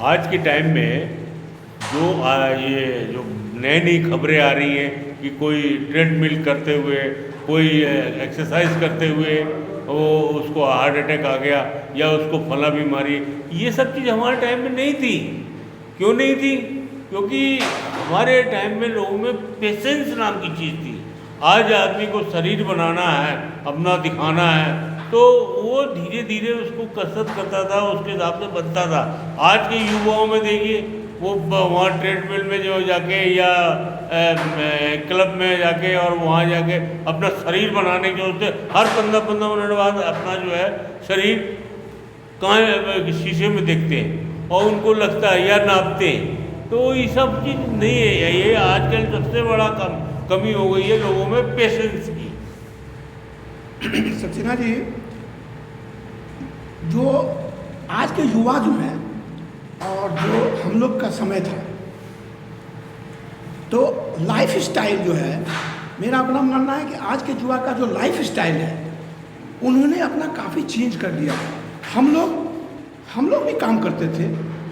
आज के टाइम में ये जो नई नई खबरें आ रही हैं कि कोई ट्रेडमिल करते हुए, कोई एक्सरसाइज करते हुए वो उसको हार्ट अटैक आ गया या उसको फला बीमारी, ये सब चीज़ हमारे टाइम में नहीं थी। क्यों नहीं थी? क्योंकि हमारे टाइम में लोगों में पेशेंस नाम की चीज़ थी। आज आदमी को शरीर बनाना है, अपना दिखाना है, तो वो धीरे धीरे उसको कसरत करता था, उसके हिसाब से बनता था। आज के युवाओं में देखिए, वो वहाँ ट्रेडमिल में जो जाके या क्लब में जाके और वहाँ जाके अपना शरीर बनाने के उससे हर 15-15 मिनट बाद अपना जो है शरीर कहाँ शीशे में देखते हैं और उनको लगता है या नापते हैं। तो ये सब चीज़ नहीं है। ये आजकल सबसे बड़ा कमी हो गई है लोगों में पेशेंस की। सक्सेना जी, जो आज के युवा जो हैं और जो हम लोग का समय था, तो लाइफ स्टाइल जो है, मेरा अपना मानना है कि आज के युवा का जो लाइफ स्टाइल है उन्होंने अपना काफ़ी चेंज कर दिया। हम लोग भी काम करते थे,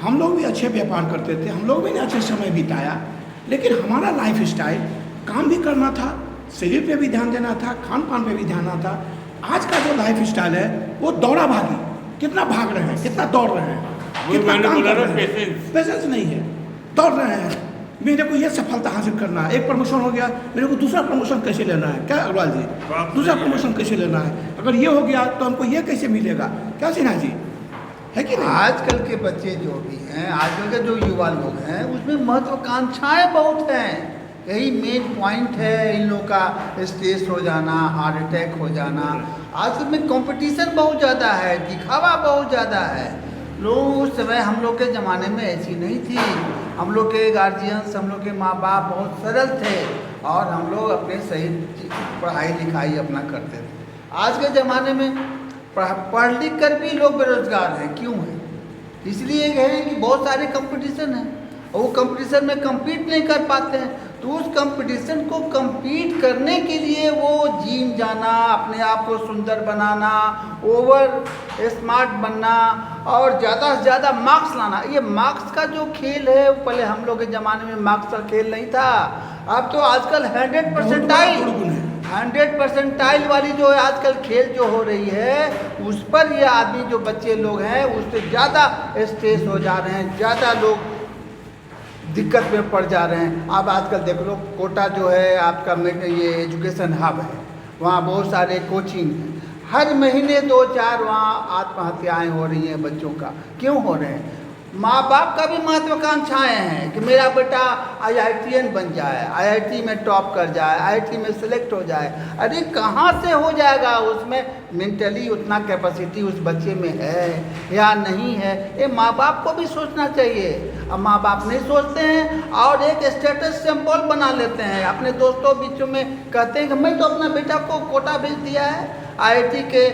हम लोग भी अच्छे व्यापार करते थे, हम लोग भी अच्छे समय बिताया, लेकिन हमारा लाइफ स्टाइल काम भी करना था, शरीर पे भी ध्यान देना था, खान पान पे भी ध्यान देना था। आज का जो लाइफ स्टाइल है वो दौड़ा भागी, कितना भाग रहे हैं, कितना दौड़ रहे हैं, कितना काम कर रहे हैं, पेशेंस नहीं है, दौड़ रहे हैं। मेरे को ये सफलता हासिल करना है, एक प्रमोशन हो गया, मेरे को दूसरा प्रमोशन कैसे लेना है, क्या अग्रवाल जी, दूसरा प्रमोशन कैसे लेना है, अगर ये हो गया तो हमको ये कैसे मिलेगा, क्या सिन्हा जी, है कि नहीं? आजकल के बच्चे जो भी हैं, आजकल के जो युवा लोग हैं, उसमें महत्वाकांक्षाएं बहुत हैं। यही मेन पॉइंट है इन लोगों का, स्ट्रेस हो जाना, हार्ट अटैक हो जाना। आजकल में कंपटीशन बहुत ज़्यादा है, दिखावा बहुत ज़्यादा है। लोग उस समय, हम लोग के ज़माने में ऐसी नहीं थी। हम लोग के गार्जियंस, हम लोग के माँ बाप बहुत सरल थे और हम लोग अपने सही पढ़ाई लिखाई अपना करते थे। आज के ज़माने में पढ़ लिख कर भी लोग बेरोजगार हैं। क्यों हैं? इसलिए है कि बहुत सारे कंपटीशन हैं और वो कंपटीशन में compete नहीं कर पाते हैं। तो उस कंपटीशन को compete करने के लिए वो जिम जाना, अपने आप को सुंदर बनाना, ओवर स्मार्ट बनना और ज़्यादा से ज़्यादा मार्क्स लाना। ये मार्क्स का जो खेल है, वो पहले हम लोग के ज़माने में मार्क्स का खेल नहीं था। अब तो आजकल 100% वाली जो है आजकल खेल जो हो रही है, उस पर ये आदमी, जो बच्चे लोग हैं, उससे ज़्यादा स्ट्रेस हो जा रहे हैं, ज़्यादा लोग दिक्कत में पड़ जा रहे हैं। आप आजकल देख लो, कोटा जो है आपका ये एजुकेशन हब है, वहाँ बहुत सारे कोचिंग हैं। हर महीने 2-4 वहाँ आत्महत्याएं हो रही हैं बच्चों का। क्यों हो रहे हैं? माँ बाप का भी महत्वाकांक्षाएं हैं कि मेरा बेटा IITN बन जाए, IIT में टॉप कर जाए, IIT में सेलेक्ट हो जाए। अरे कहाँ से हो जाएगा? उसमें मेंटली उतना कैपेसिटी उस बच्चे में है या नहीं है, ये माँ बाप को भी सोचना चाहिए। अब माँ बाप नहीं सोचते हैं और एक स्टेटस सिंबल बना लेते हैं। अपने दोस्तों बीचों में कहते हैं कि मैं तो अपना बेटा को कोटा भेज दिया है IIT के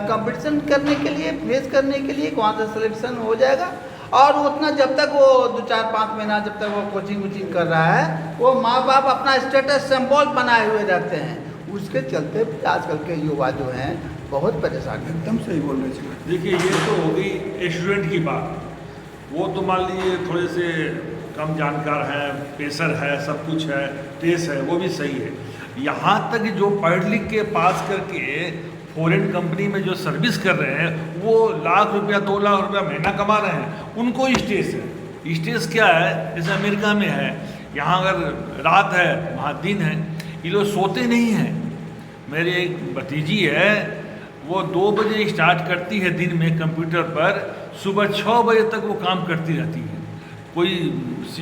कंपटीशन करने के लिए, फेस करने के लिए, वहाँ से सिलेक्शन हो जाएगा। और उतना जब तक वो 2-4-5 महीना जब तक वो कोचिंग कर रहा है, वो माँ बाप अपना स्टेटस सिंबल बनाए हुए रहते हैं। उसके चलते आजकल के युवा जो हैं बहुत परेशान हैं। एकदम सही बोल रहे हैं। देखिए, ये तो हो गई स्टूडेंट की बात। वो तो मान लीजिए थोड़े से कम जानकार हैं, पेशर है, सब कुछ है, टेस है, वो भी सही है। यहाँ तक जो पढ़ लिख के पास करके फॉरेन कंपनी में जो सर्विस कर रहे हैं, वो लाख रुपया 2 लाख रुपया महीना कमा रहे हैं, उनको स्ट्रेस है। स्ट्रेस क्या है? जैसे अमेरिका में है, यहाँ अगर रात है वहाँ दिन है, ये लोग सोते नहीं हैं। मेरी एक भतीजी है, वो 2 बजे स्टार्ट करती है दिन में कंप्यूटर पर, सुबह 6 बजे तक वो काम करती रहती है। कोई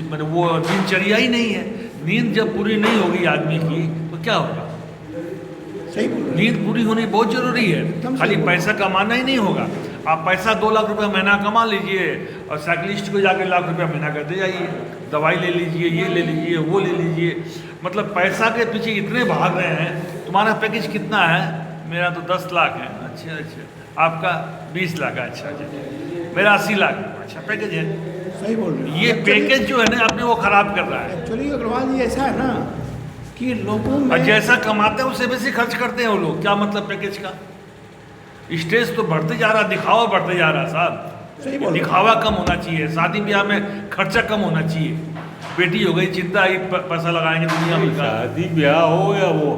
मतलब वो दिनचर्या ही नहीं है। नींद जब पूरी नहीं होगी आदमी की तो क्या होगा? सही बोल रहे हैं। नींद पूरी होनी बहुत जरूरी है। खाली पैसा कमाना ही नहीं होगा। आप पैसा 2 लाख रुपया महीना कमा लीजिए और साइकिलिस्ट को जाके लाख रुपया महीना कर दे जाइए, दवाई ले लीजिए, ये ले लीजिए, वो ले लीजिए। मतलब पैसा के पीछे इतने भाग रहे हैं। तुम्हारा पैकेज कितना है? मेरा तो 10 लाख है। अच्छा, आपका 20 लाख है। अच्छा, मेरा 80 लाख। अच्छा पैकेज है। सही बोल रहे हैं। ये पैकेज जो है ना, अपने वो खराब कर रहा है। एक्चुअली अग्रवाल जी ऐसा है ना कि लोगों में और जैसा कमाते हैं उससे बेसी खर्च करते हैं वो लोग। क्या मतलब पैकेज का? स्ट्रेस तो बढ़ते जा रहा, दिखावा बढ़ते जा रहा साहब। सही बोल रहे हो। दिखावा कम होना चाहिए, शादी ब्याह में खर्चा कम होना चाहिए। बेटी हो गई, चिंता ही पैसा लगाएंगे दुनिया भर का। शादी ब्याह हो या वो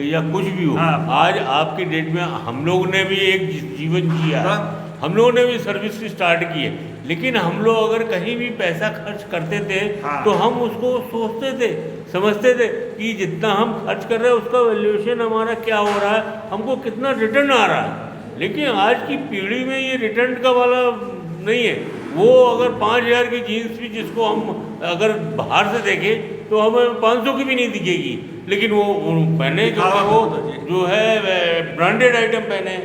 या कुछ भी हो, हाँ। आज आपकी डेट में हम लोग ने भी एक जीवन जिया है, हाँ। हम लोगों ने भी सर्विस स्टार्ट की है, लेकिन हम लोग अगर कहीं भी पैसा खर्च करते थे हाँ। तो हम उसको सोचते थे, समझते थे कि जितना हम खर्च कर रहे हैं उसका वैल्यूएशन हमारा क्या हो रहा है, हमको कितना रिटर्न आ रहा है। लेकिन आज की पीढ़ी में ये रिटर्न का वाला नहीं है। वो अगर 5,000 की जीन्स भी जिसको हम अगर बाहर से देखें तो हमें 500 की भी नहीं दिखेगी, लेकिन वो पहने जो है वो जो है ब्रांडेड आइटम पहने।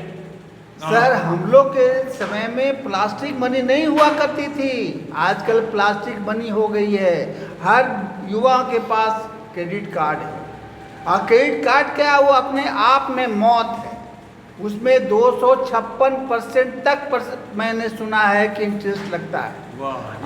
सर, हम लोग के समय में प्लास्टिक मनी नहीं हुआ करती थी, आजकल प्लास्टिक मनी हो गई है। हर युवा के पास क्रेडिट कार्ड है और क्रेडिट कार्ड क्या है, वो अपने आप में मौत है। उसमें 256% तक मैंने सुना है कि इंटरेस्ट लगता है।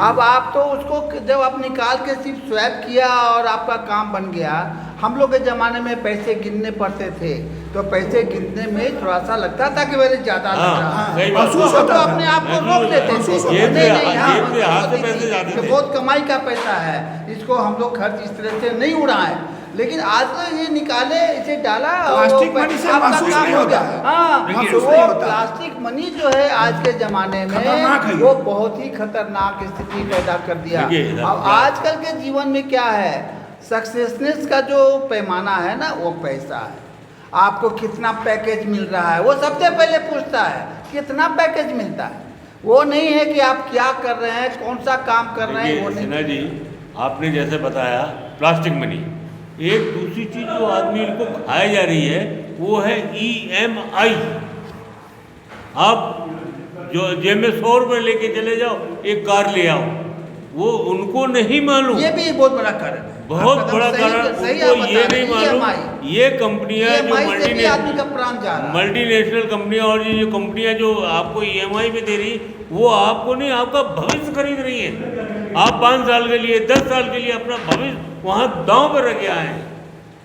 अब आप तो उसको जब आप निकाल के सिर्फ स्वैप किया और आपका काम बन गया। हम लोग के ज़माने में पैसे गिनने पड़ते थे, तो पैसे गिनने में थोड़ा सा लगता था कि मेरे ज़्यादा लग रहा है, सही बात। महसूस तो होता था। अपने आप को रोक देते थे। जेब नहीं, से नहीं, हाँ, जेब से हाथ से होती पैसे थी जाते कि थे। बहुत कमाई का पैसा है, इसको हम लोग खर्च इस तरह से नहीं उड़ाएं। लेकिन आज तो ये निकाले, इसे डाला और प्लास्टिक मनी से आपका महसूस काम नहीं हो होता गया। है। हाँ, महसूस वो नहीं होता। प्लास्टिक मनी जो है आज के ज़माने खतरनाक है में ये। वो बहुत ही खतरनाक स्थिति पैदा कर दिया। देखिए, इधर अब आजकल के जीवन में क्या है, सक्सेसनेस का जो पैमाना है ना, वो पैसा है। आपको कितना पैकेज मिल रहा है, वो सबसे पहले पूछता है कितना पैकेज मिलता है। वो नहीं है कि आप क्या कर रहे हैं, कौन सा काम कर रहे हैं, वो देखिए नहीं। सिन्हा जी, आपने जैसे बताया प्लास्टिक मनी, एक दूसरी चीज जो आदमी को खाई जा रही है वो है EMI। आप जो जेब में 100 रुपये लेके चले जाओ, एक कार ले आओ, वो उनको नहीं मालूम। ये भी बहुत बड़ा कारण है, बहुत आप बड़ा एकदम कारण सही उनको आप बता ये रहे नहीं हैं, मालूम। EMI ये कंपनियां जो EMI से भी आदमी का प्राण जा रहा है। मल्टीनेशनल कंपनियां और ये जो कंपनियां जो आपको EMI पे दे रही, वो आपको नहीं, आपका भविष्य खरीद रही है। आप 5 साल के लिए, 10 साल के लिए अपना भविष्य वहाँ दांव पर रखे आए हैं।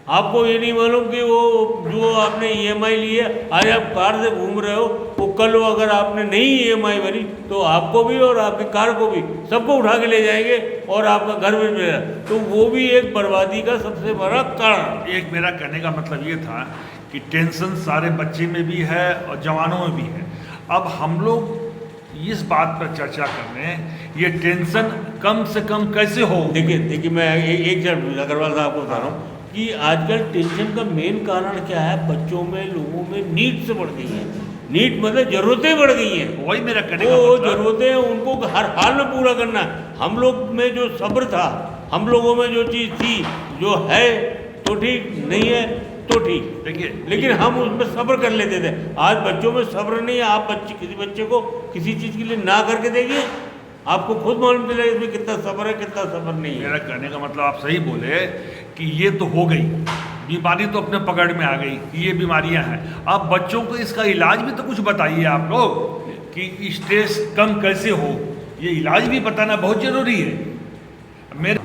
आपको ये नहीं मालूम कि वो जो आपने EMI ली है, आज आप कार से घूम रहे हो, वो कल अगर आपने नहीं EMI भरी तो आपको भी और आपकी कार को भी सबको उठा के ले जाएंगे और आपका घर में मिलेगा। तो वो भी एक बर्बादी का सबसे बड़ा कारण। एक मेरा कहने का मतलब ये था कि टेंशन सारे बच्चे में भी है और जवानों में भी है। अब हम लोग इस बात पर चर्चा कर रहे हैं, ये टेंशन कम से कम कैसे हो। देखिए मैं एक अग्रवाल साहब को बता रहा हूँ कि आजकल टेंशन का मेन कारण क्या है, बच्चों में, लोगों में नीड से बढ़ गई है। नीड मतलब जरूरतें बढ़ गई हैं। वही मेरा कहने का वो मतलब। जरूरतें उनको हर हाल में पूरा करना है। हम लोग में जो सब्र था, हम लोगों में जो चीज़ थी, जो है तो ठीक, नहीं है तो ठीक, देखिए, लेकिन हम उसमें सब्र कर लेते थे। आज बच्चों में सब्र नहीं है। आप किसी बच्चे को किसी चीज़ के लिए ना करके देखिए, आपको खुद मालूम चलेगा इसमें कितना सब्र है, कितना सब्र नहीं है। मेरा कहने का मतलब आप सही बोले कि ये तो हो गई, बीमारी तो अपने पकड़ में आ गई कि ये बीमारियां हैं। अब बच्चों को इसका इलाज भी तो कुछ बताइए आप लोग कि स्ट्रेस कम कैसे हो, ये इलाज भी बताना बहुत ज़रूरी है। मेरे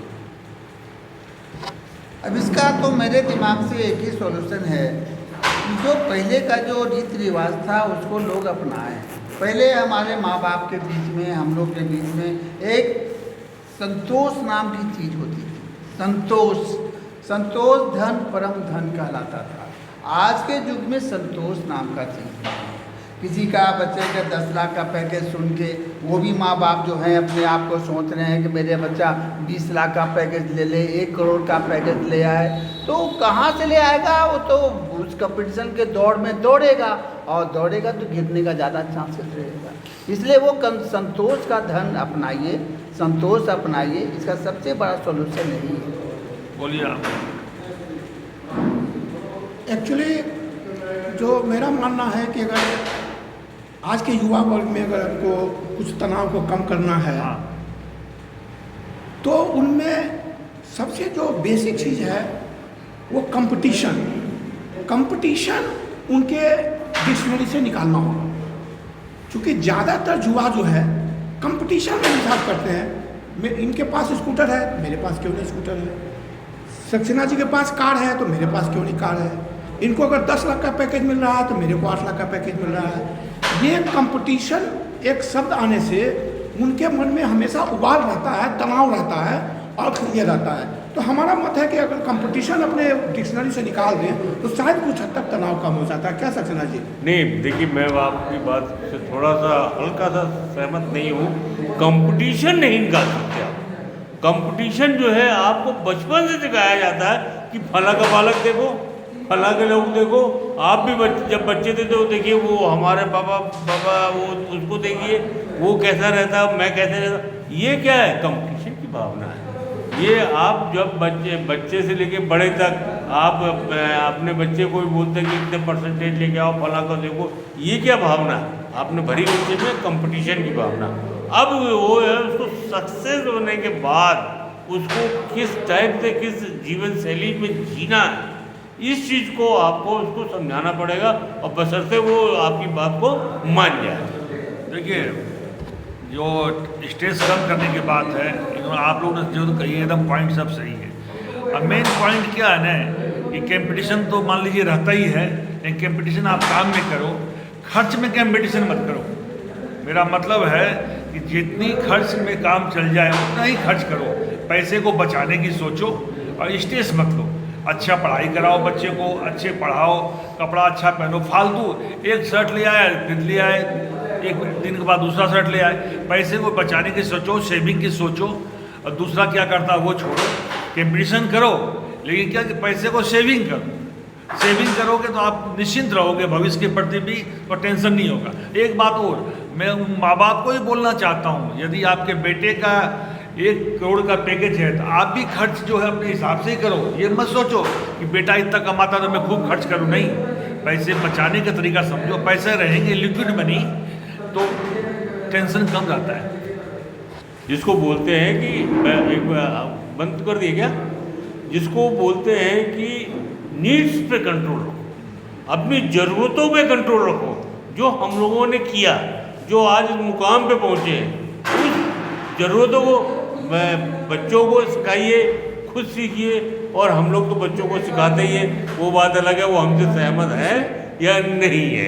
अब इसका तो मेरे दिमाग से एक ही सॉल्यूशन है कि जो पहले का जो रीति रिवाज था उसको लोग अपनाएं। पहले हमारे माँ बाप के बीच में, हम लोग के बीच में एक संतोष नाम की चीज़ होती थी। संतोष धन परम धन कहलाता था। आज के युग में संतोष नाम का चीज़ नहीं है। किसी का बच्चे का 10 लाख का पैकेज सुन के वो भी माँ बाप जो हैं अपने आप को सोच रहे हैं कि मेरे बच्चा 20 लाख का पैकेज ले ले, 1 करोड़ का पैकेज ले आए, तो कहाँ से ले आएगा? वो तो उस कंपटीशन के दौड़ में दौड़ेगा और दौड़ेगा तो गिरने का ज़्यादा चांसेस रहेगा। इसलिए वो संतोष का धन अपनाइए, संतोष अपनाइए, इसका सबसे बड़ा सॉल्यूशन यही है। बोलिए आप। एक्चुअली जो मेरा मानना है कि अगर आज के युवा वर्ग में अगर आपको कुछ तनाव को कम करना है, हाँ। तो उनमें सबसे जो बेसिक चीज़ है वो कंपटीशन उनके डिक्शनरी से निकालना होगा। क्योंकि ज़्यादातर युवा जो है कंपटीशन में हिसाब करते हैं। इनके पास स्कूटर है, मेरे पास क्यों नहीं स्कूटर है? सक्सेना जी के पास कार है तो मेरे पास क्यों नहीं कार है? इनको अगर 10 लाख का पैकेज मिल रहा है तो मेरे को 8 लाख का पैकेज मिल रहा है। ये कंपटीशन एक शब्द आने से उनके मन में हमेशा उबाल रहता है, तनाव रहता है और ये रहता है। तो हमारा मत है कि अगर कंपटीशन अपने डिक्शनरी से निकाल दें तो शायद कुछ हद तक तनाव कम हो जाता है। क्या सक्सेना जी? नहीं, देखिए मैं आपकी बात से थोड़ा सा हल्का सा सहमत नहीं हूँ। कंपटीशन नहीं निकाल सकते आप। कंपटीशन जो है आपको बचपन से सिखाया जाता है कि फला का बालक देखो, फला के लोग देखो। आप भी जब बच्चे थे तो देखिए वो हमारे पापा वो उसको देखिए वो कैसा रहता, मैं कैसे रहता। ये क्या है? कंपटीशन की भावना है। ये आप जब बच्चे से लेके बड़े तक आप अपने बच्चे को भी बोलते हैं कि इतने परसेंटेज लेके आओ, फला को देखो, ये क्या भावना है? आपने भरी बच्चे में कंपटीशन की भावना। अब वो है उसको सक्सेस होने के बाद उसको किस टाइप से किस जीवन शैली में जीना है, इस चीज़ को आपको उसको समझाना पड़ेगा और बशर्ते वो आपकी बात को मान जाए। देखिए, जो स्ट्रेस कम करने की बात है, आप लोगों ने जो कही है एकदम पॉइंट सब सही है। अब मेन पॉइंट क्या है ना कि कंपटीशन तो मान लीजिए रहता ही है, लेकिन कंपटीशन आप काम में करो, खर्च में कंपटीशन मत करो। मेरा मतलब है कि जितनी खर्च में काम चल जाए उतना ही खर्च करो, पैसे को बचाने की सोचो और स्ट्रेस मत लो। अच्छा पढ़ाई कराओ बच्चे को, अच्छे पढ़ाओ, कपड़ा अच्छा पहनो। फालतू एक शर्ट ले आए फिर ले आए, एक दिन के बाद दूसरा शर्ट ले आए। पैसे को बचाने की सोचो, सेविंग की सोचो, और दूसरा क्या करता है वो छोड़ो। कंपटीशन करो लेकिन क्या कि पैसे को सेविंग करो। सेविंग करोगे तो आप निश्चिंत रहोगे, भविष्य के प्रति भी और टेंशन नहीं होगा। एक बात और मैं माँ बाप को ही बोलना चाहता हूँ, यदि आपके बेटे का 1 करोड़ का पैकेज है तो आप भी खर्च जो है अपने हिसाब से ही करो। ये मत सोचो कि बेटा इतना कमाता तो मैं खूब खर्च करूँ, नहीं। पैसे बचाने का तरीका समझो। पैसे रहेंगे लिक्विड मनी तो टेंशन कम रहता है। जिसको बोलते हैं कि एक बंद कर दिए क्या, जिसको बोलते हैं कि नीड्स पे कंट्रोल रखो, अपनी ज़रूरतों पे कंट्रोल रखो। जो हम लोगों ने किया, जो आज इस मुकाम पे पहुँचे हैं, उस ज़रूरतों को बच्चों को सिखाइए, खुद सीखिए। और हम लोग तो बच्चों को सिखाते ही हैं, वो बात अलग है वो हमसे सहमत है या नहीं है।